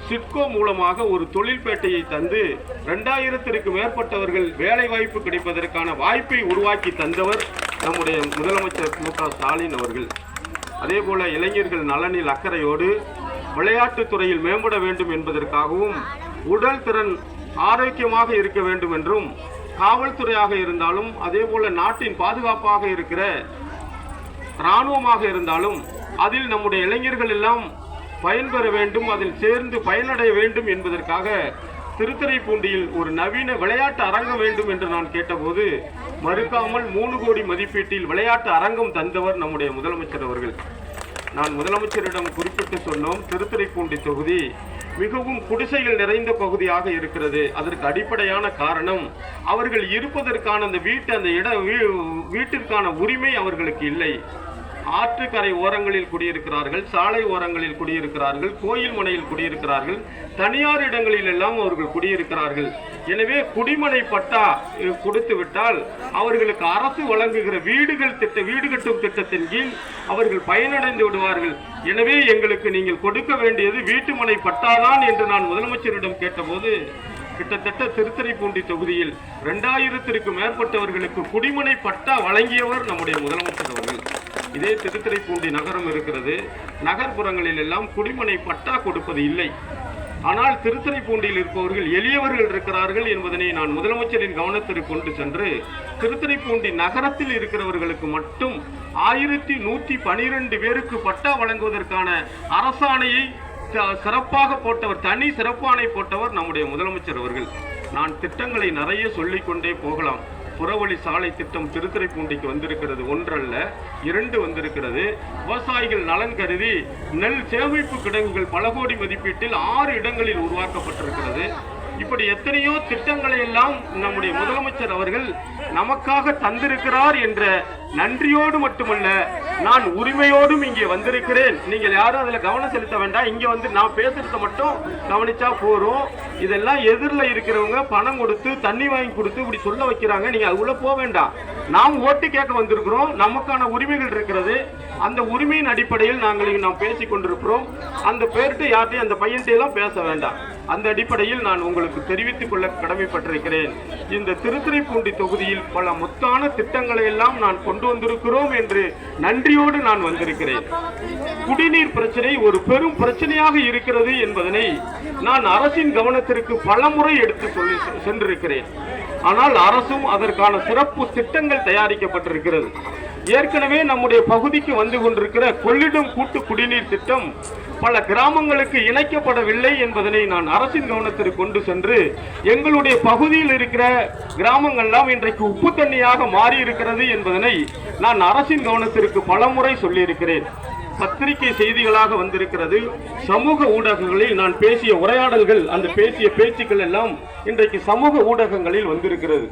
சிட்கோ மூலமாக ஒரு தொழில்பேட்டையை தந்து 2000க்கு மேற்பட்டவர்கள் வேலை வாய்ப்பு கிடைப்பதற்கான வாய்ப்பை உருவாக்கி தந்தவர் நம்முடைய முதலமைச்சர் மு.க. ஸ்டாலின் அவர்கள். அதேபோல இளைஞர்கள் நலனில் அக்கறையோடு விளையாட்டுத் துறையில் மேம்பட வேண்டும் என்பதற்காகவும் உடல் திறன் ஆரோக்கியமாக இருக்க வேண்டும் என்றும் காவல்துறையாக இருந்தாலும் அதேபோல நாட்டின் பாதுகாப்பாக இருக்கிற இராணுவமாக இருந்தாலும் அதில் நம்முடைய இளைஞர்கள் எல்லாம் பயன்பெற வேண்டும், அதில் சேர்ந்து பயனடைய வேண்டும் என்பதற்காக திருத்துறைப்பூண்டியில் ஒரு நவீன விளையாட்டு அரங்கம் வேண்டும் என்று நான் கேட்டபோது மறுக்காமல் 3 கோடி மதிப்பீட்டில் விளையாட்டு அரங்கம் தந்தவர் நம்முடைய முதலமைச்சர் அவர்கள். நான் முதலமைச்சரிடம் குறிப்பிட்டு சொன்னோம், திருத்துறைப்பூண்டி தொகுதி மிகவும் குடிசைகள் நிறைந்த பகுதியாக இருக்கிறது. அதற்கு அடிப்படையான காரணம் அவர்கள் இருப்பதற்கான அந்த வீட்டிற்கான உரிமை அவர்களுக்கு இல்லை. ஆற்றுக்கரை ஓரங்களில் குடியிருக்கிறார்கள், சாலை ஓரங்களில் குடியிருக்கிறார்கள், கோயில் முனையில் குடியிருக்கிறார்கள், தனியார் இடங்களில் எல்லாம் அவர்கள் குடியிருக்கிறார்கள். எனவே குடிமனை பட்டா கொடுத்து விட்டால் அவர்களுக்கு அரசு வழங்குகிற வீடு கட்டும் திட்டத்தின் கீழ் அவர்கள் பயனடைந்து விடுவார்கள். எனவே எங்களுக்கு நீங்கள் கொடுக்க வேண்டியது வீட்டுமனை பட்டாதான் என்று நான் முதலமைச்சரிடம் கேட்டபோது கிட்டத்தட்ட திருத்துறைப்பூண்டி தொகுதியில் 2000க்கு மேற்பட்டவர்களுக்கு குடிமனை பட்டா வழங்கியவர் நம்முடைய முதலமைச்சர் அவர்கள். இதே திருத்துறைப்பூண்டி நகரம் இருக்கிறது, நகர்ப்புறங்களில் எல்லாம் குடிமனை பட்டா கொடுப்பது இல்லை. ஆனால் திருத்துறைப்பூண்டியில் இருப்பவர்கள் எளியவர்கள் இருக்கிறார்கள் என்பதனை நான் முதலமைச்சரின் கவனத்திற்கு கொண்டு சென்று திருத்துறைப்பூண்டி நகரத்தில் இருக்கிறவர்களுக்கு மட்டும் 1112 பேருக்கு பட்டா வழங்குவதற்கான அரசாணையை சிறப்பாக போட்டவர், தனி சிறப்பாணை போட்டவர் நம்முடைய முதலமைச்சர் அவர்கள். நான் திட்டங்களை நிறைய சொல்லிக்கொண்டே போகலாம். புறவழி சாலை திட்டம் திருத்துறைப்பூண்டிக்கு வந்திருக்கிறது, 1 அல்ல 2 வந்திருக்கிறது. விவசாயிகள் நலன் கருதி நெல் சேமிப்பு கிடங்குகள் பல கோடி மதிப்பீட்டில் 6 இடங்களில் உருவாக்கப்பட்டிருக்கிறது. இப்படி எத்தனையோ திட்டங்களை எல்லாம் நம்முடைய முதலமைச்சர் அவர்கள் நமக்காக தந்திருக்கிறார் என்ற நன்றியோடு மட்டுமல்ல, நான் உரிமையோடும் இங்கே வந்திருக்கிறேன். நீங்கள் யாரும் அதுல கவனம் செலுத்த வேண்டாம். இங்க வந்து நான் பேசுறத மட்டும் கவனிச்சா போறோம். இதெல்லாம் எதிரில் இருக்கிறவங்க பணம் கொடுத்து தண்ணி வாங்கி கொடுத்து இப்படி சொல்ல வைக்கிறாங்க. நீங்க அதுக்குள்ள போக வேண்டாம். நாம் ஓட்டு கேட்க வந்திருக்கிறோம், நமக்கான உரிமைகள் இருக்கிறது. அந்த உரிமையின் அடிப்படையில் நாம் பேசிக் கொண்டிருக்கிறோம். அந்த பேர்ட்டு யார்ட்டையும் அந்த பையன்கிட்ட எல்லாம் பேச வேண்டாம். அந்த அடிப்படையில் நான் உங்களுக்கு தெரிவித்துக் கொள்ள கடமைப்பட்டிருக்கிறேன். இந்த திருத்துறைப்பூண்டி தொகுதியில் பல முத்தான திட்டங்களை எல்லாம் நான் கொண்டு வந்திருக்கிறோம் என்று நன்றியோடு நான் வந்திருக்கிறேன். குடிநீர் பிரச்சனை ஒரு பெரும் பிரச்சனையாக இருக்கிறது என்பதனை நான் அரசின் கவனத்திற்கு பலமுறை எடுத்து சொல்லி சென்றிருக்கிறேன். ஆனால் அரசும் அதற்கான சிறப்பு திட்டங்கள் தயாரிக்கப்பட்டிருக்கிறது. ஏற்கனவே நம்முடைய பகுதிக்கு வந்து கொண்டிருக்கிற கொள்ளிடம் கூட்டு குடிநீர் திட்டம் பல கிராமங்களுக்கு இணைக்கப்படவில்லை என்பதனை நான் அரசின் கவனத்திற்கு கொண்டு சென்று எங்களுடைய பகுதியில் இருக்கிற கிராமங்கள்லாம் இன்றைக்கு உப்பு தண்ணியாக மாறி இருக்கிறது என்பதனை நான் அரசின் கவனத்திற்கு பலமுறை சொல்லியிருக்கிறேன். பத்திரிகை செய்திகளாக வந்திருக்கிறது, சமூக ஊடகங்களில் நான் பேசிய உரையாடல்கள், அந்த பேசிய பேச்சுக்கள் எல்லாம் இன்றைக்கு சமூக ஊடகங்களில் வந்திருக்கிறது.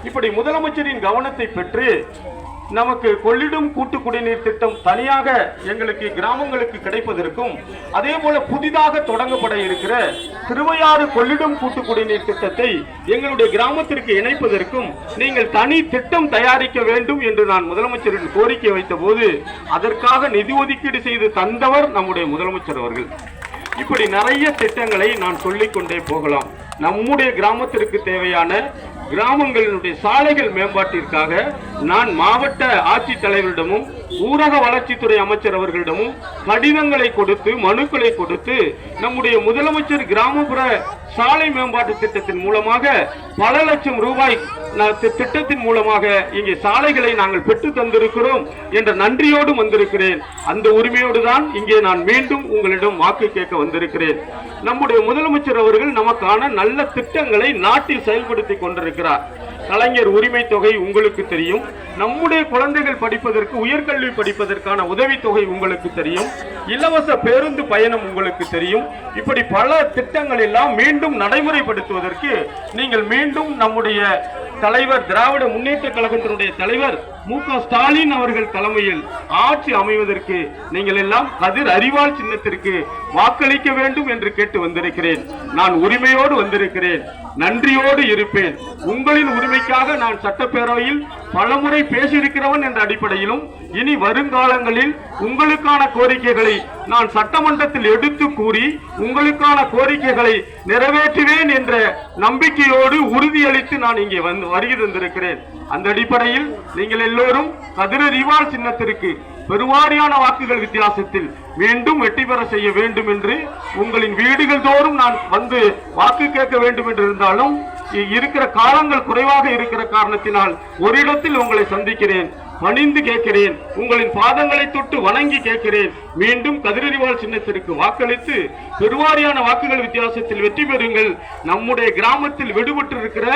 இப்படி முதலமைச்சரின் கவனத்தை பெற்று நமக்கு கொள்ளிடம் கூட்டு குடிநீர் திட்டம் தனியாக எங்களுக்கு கிராமங்களுக்கு கிடைப்பதற்கும், அதே போல புதிதாக தொடங்கப்பட இருக்கிற திருவையாறு கொள்ளிடம் கூட்டு குடிநீர் திட்டத்தை எங்களுடைய கிராமத்திற்கு இணைப்பதற்கும் நீங்கள் தனி திட்டம் தயாரிக்க வேண்டும் என்று நான் முதலமைச்சரின் கோரிக்கை வைத்த போது அதற்காக நிதி ஒதுக்கீடு செய்து தந்தவர் நம்முடைய முதலமைச்சர் அவர்கள். இப்படி நிறைய திட்டங்களை நான் சொல்லிக்கொண்டே போகலாம். நம்முடைய கிராமத்திற்கு தேவையான கிராமங்களினுடைய சாலைகள் மேம்பாட்டிற்காக நான் மாவட்ட ஆட்சித்தலைவரிடமும் ஊரக வளர்ச்சித்துறை அமைச்சர் அவர்களிடமும் கடிதங்களை கொடுத்து மனுக்களை கொடுத்து நம்முடைய முதலமைச்சர் கிராமப்புற சாலை மேம்பாட்டு திட்டத்தின் மூலமாக பல லட்சம் ரூபாய் திட்டத்தின் மூலமாக இங்கே சாலைகளை நாங்கள் பெற்று தந்திருக்கிறோம் என்ற நன்றியோடு வந்திருக்கிறேன். அந்த உரிமையோடு தான் இங்கே நான் மீண்டும் உங்களிடம் வாக்கு கேட்க வந்திருக்கிறேன். நம்முடைய முதலமைச்சர் அவர்கள் நமக்கான நல்ல திட்டங்களை நாட்டில் செயல்படுத்தி கொண்டிருக்கிறார். கலைஞர் உரிமை தொகை உங்களுக்கு தெரியும், நம்முடைய குழந்தைகள் படிப்பதற்கு உயர்கல்வி படிப்பதற்கான உதவித்தொகை உங்களுக்கு தெரியும், இலவச பேருந்து பயணம் உங்களுக்கு தெரியும். இப்படி பல திட்டங்கள் எல்லாம் மீண்டும் நடைமுறைப்படுத்துவதற்கு நீங்கள் மீண்டும் நம்முடைய தலைவர் திராவிட முன்னேற்ற கழகத்தினுடைய தலைவர் மு.க. ஸ்டாலின் அவர்கள் தலைமையில் ஆட்சி அமைவதற்கு நீங்கள் எல்லாம் கதிர் அறிவால் சின்னத்திற்கு வாக்களிக்க வேண்டும் என்று கேட்டு வந்திருக்கிறேன். நான் உரிமையோடு வந்திருக்கிறேன், நன்றியோடு இருப்பேன். உங்களின் உரிமைக்காக நான் சட்டப்பேரவையில் பலமுறை பேசியிருக்கிறவன் என்ற அடிப்படையிலும் இனி வருங்காலங்களில் உங்களுக்கான கோரிக்கைகளை நான் சட்டமன்றத்தில் எடுத்து கூறி உங்களுக்கான கோரிக்கைகளை நிறைவேற்றுவேன் என்ற நம்பிக்கையோடு உறுதியளித்து நான் இங்கே வருகை தந்திருக்கிறேன். அந்த அடிப்படையில் நீங்கள் எல்லோரும் கதிரறிவாள் சின்னத்திற்கு பெருவாரியான வாக்குகள் வித்தியாசத்தில் மீண்டும் வெற்றி பெற செய்ய வேண்டும் என்று உங்களின் வீடுகள் தோறும் நான் வந்து வாக்கு கேட்க வேண்டும் என்று இருந்தாலும் இருக்கிற காலங்கள் குறைவாக இருக்கிற காரணத்தினால் ஒரு இடத்தில் உங்களை சந்திக்கிறேன். பணிந்து கேட்கிறேன், உங்களின் பாதங்களை தொட்டு வணங்கி கேட்கிறேன். மீண்டும் கதிரறிவாள் சின்னத்திற்கு வாக்களித்து பெருவாரியான வாக்குகள் வித்தியாசத்தில் வெற்றி பெறுங்கள். நம்முடைய கிராமத்தில் விடுபட்டிருக்கிற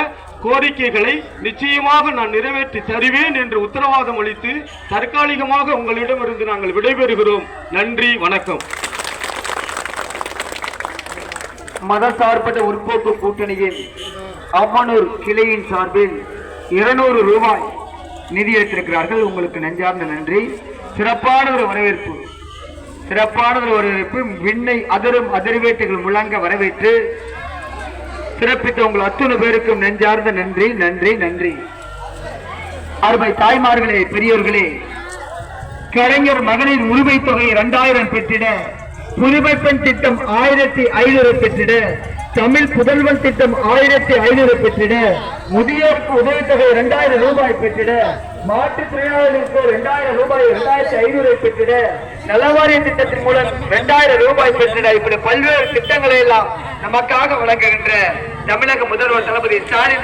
கோரிக்கைகளை நிச்சயமாக நான் நிறைவேற்றி தருவேன் என்று உத்தரவாதம் அளித்து தற்காலிகமாக உங்களிடமிருந்து நாங்கள் விடைபெறுகிறோம். நன்றி, வணக்கம். மதசார்பற்ற முற்போக்கு கூட்டணியின் அம்மனூர் கிளையின் சார்பில் 200 ரூபாய் நிதியளித்திருக்கிறார்கள். உங்களுக்கு நெஞ்சார்ந்த நன்றி. சிறப்பான ஒரு வரவேற்பு, விண்ணை அதிரும் அதிர்வேட்டுகள் முழங்க வரவேற்று சிறப்பித்த உங்கள் அத்தனை பேருக்கும் நெஞ்சார்ந்த நன்றி, நன்றி, நன்றி. அருமை தாய்மார்களே, பெரியோர்களே, கலைஞர் மகளிர் உரிமை தொகை 2000 பெற்றிட, புதுமை பெண் திட்டம் 1500 பெற்றிட, தமிழ் புதல்வன் திட்டம் 1500 பெற்றிட, முதியோருக்கு உதவித்தொகை 2000 ரூபாய் பெற்றிட, மாற்றுத்திறனாளிகளுக்கு 2000 ரூபாய் 2500 பெற்றிட, நலவாரிய திட்டத்தின் மூலம் 2000 ரூபாய் பெற்றிட, இப்படி பல்வேறு திட்டங்களை எல்லாம் நமக்காக வழங்குகின்ற தமிழக முதல்வர் தளபதி ஸ்டாலின்